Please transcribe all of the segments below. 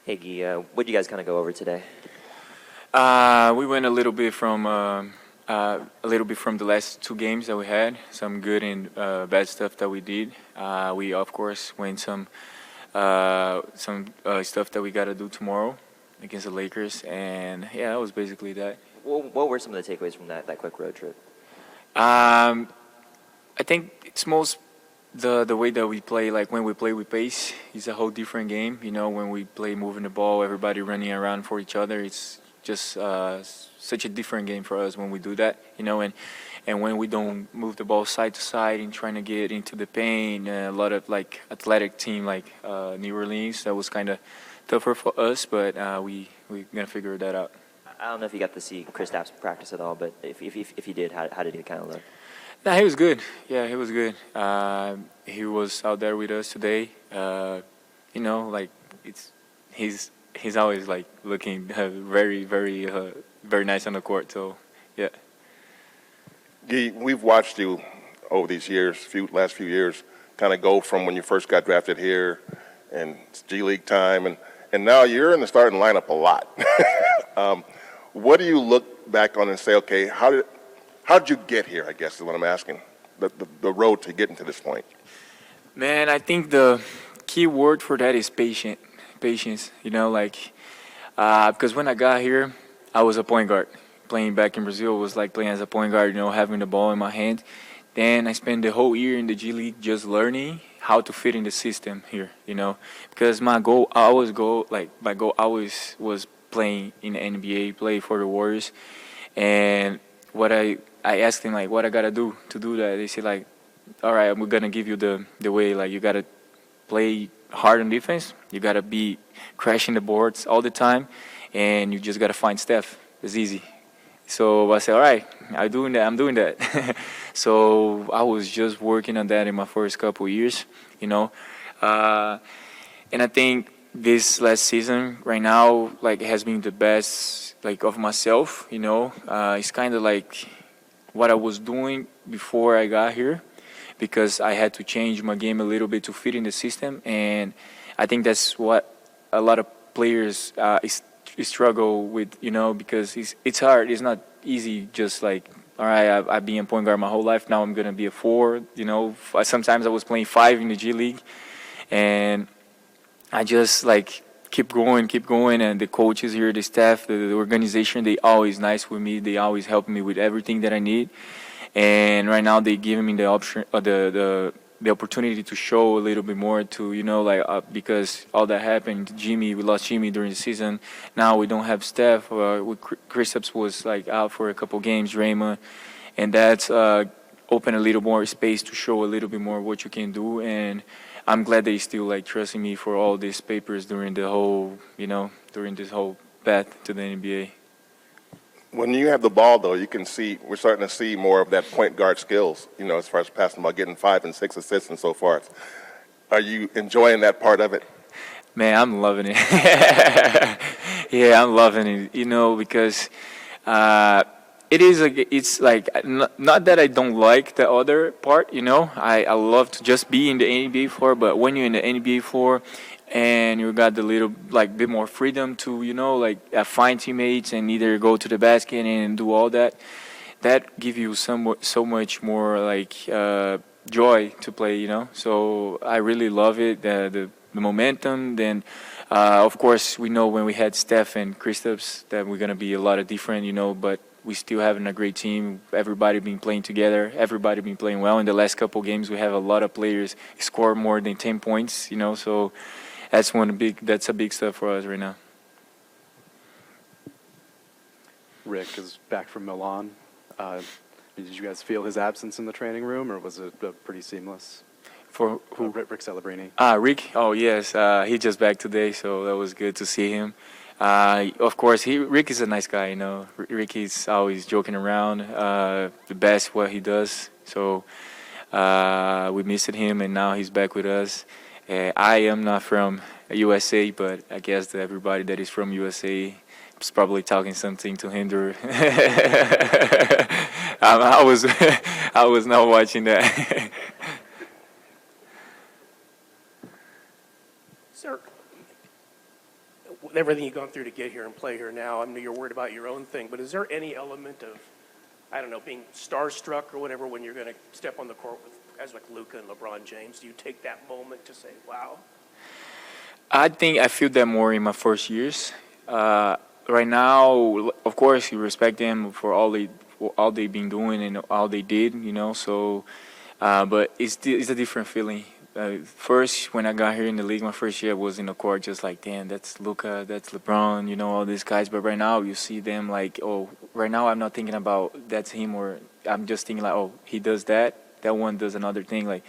Hey, Guy, what did you guys kind of go over today? We went a little bit from the last two games that we had. Some good and bad stuff that we did. We of course went some stuff that we gotta do tomorrow against the Lakers, and yeah, it was basically that. What were some of the takeaways from that quick road trip? Um, I think it's most the way that we play. Like when we play with pace, it's a whole different game. When we play moving the ball, everybody running around for each other. It's just such a different game for us when we do that. And when we don't move the ball side to side and trying to get into the paint, a lot of like athletic team like New Orleans, that was kind of tougher for us, but we gonna figure that out. I don't know if you got to see Kristaps practice at all, but if you did, how did he kind of look? Nah, he was good. Yeah, he was good. He was out there with us today. Like he's always like looking very, very, very nice on the court. So, yeah. Guy, we've watched you over these years, last few years, kind of go from when you first got drafted here and it's G League time, and now you're in the starting lineup a lot. What do you look back on and say, okay, how did you get here, I guess is what I'm asking, the road to getting to this point? Man, I think the key word for that is patience. Because when I got here, I was a point guard. Playing back in Brazil was like playing as a point guard, having the ball in my hand. Then I spent the whole year in the G League just learning how to fit in the system here. Because my goal always was playing in the NBA, play for the Warriors. And what I asked him, like, what I got to do to do that. They said, like, all right, we're going to give you the way. Like, you got to play hard on defense. You got to be crashing the boards all the time. And you just got to find Steph. It's easy. So I said, all right, I'm doing that. So I was just working on that in my first couple of years. And I think this last season right now, like, has been the best, like, of myself. It's kind of like what I was doing before I got here, because I had to change my game a little bit to fit in the system, and I think that's what a lot of players struggle with, because it's hard. It's not easy. Just like, all right, I've been a point guard my whole life. Now I'm gonna be a four. Sometimes I was playing five in the G League, and I just like keep going, and the coaches here, the staff, the organization, they always nice with me. They always help me with everything that I need. And right now they giving me the option, the opportunity to show a little bit more to because all that happened. We lost Jimmy during the season. Now we don't have Steph. Kristaps was like out for a couple games. Raymond, and that's open a little more space to show a little bit more what you can do. And I'm glad they still like trusting me for all these papers during the whole, during this whole path to the NBA. When you have the ball, though, we're starting to see more of that point guard skills, as far as passing the ball, getting 5 and 6 assists and so forth. Are you enjoying that part of it? Man, I'm loving it. Yeah, I'm loving it. Because it's like not that I don't like the other part. I love to just be in the NBA floor, but when you're in the NBA floor and you got the little like bit more freedom to find teammates and either go to the basket and do all that, that give you so much more like joy to play. So I really love it. The momentum. Then of course we know when we had Steph and Kristaps that we're gonna be a lot of different. But we still having a great team. Everybody been playing together. Everybody been playing well. In the last couple games, we have a lot of players score more than 10 points. So that's a big stuff for us right now. Rick is back from Milan. Did you guys feel his absence in the training room, or was it pretty seamless? For who? Rick Celebrini. Rick. Oh yes, he just back today, so that was good to see him. Of course, Rick is a nice guy. Rick is always joking around. The best what he does. So we missed him, and now he's back with us. I am not from USA, but I guess that everybody that is from USA is probably talking something to hinder. I was I was not watching that. Sir, with everything you've gone through to get here and play here now, I know you're worried about your own thing, but is there any element of, I don't know, being starstruck or whatever when you're going to step on the court with guys like Luka and LeBron James? Do you take that moment to say, wow? I think I feel that more in my first years. Right now, of course, you respect them for all they've been doing and all they did, you know. So, but it's a different feeling. First, when I got here in the league, my first year I was in the court just like, damn, that's Luka, that's LeBron, you know, all these guys. But right now, you see them like, oh, right now I'm not thinking about that's him, or I'm just thinking like, oh, he does that, that one does another thing, like.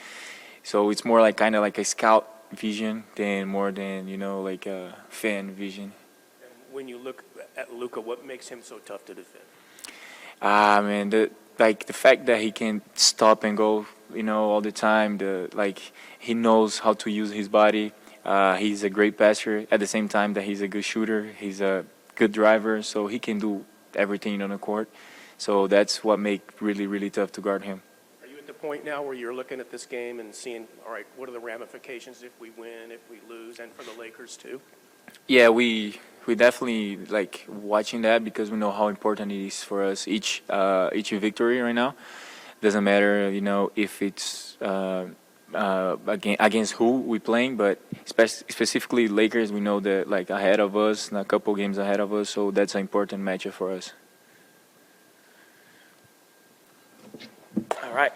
So it's more like kind of like a scout vision than more than, you know, like a fan vision. When you look at Luka, what makes him so tough to defend? Man, the fact that he can stop and go, you know, all the time. He knows how to use his body. He's a great passer. At the same time, that he's a good shooter. He's a good driver, so he can do everything on the court. So that's what makes really, really tough to guard him. Are you at the point now where you're looking at this game and seeing, all right, what are the ramifications if we win, if we lose, and for the Lakers too? Yeah, we definitely like watching that because we know how important it is for us. Each victory right now doesn't matter, you know, if it's against who we playing, but specifically Lakers, we know that like ahead of us, a couple games ahead of us, so that's an important matchup for us. All right.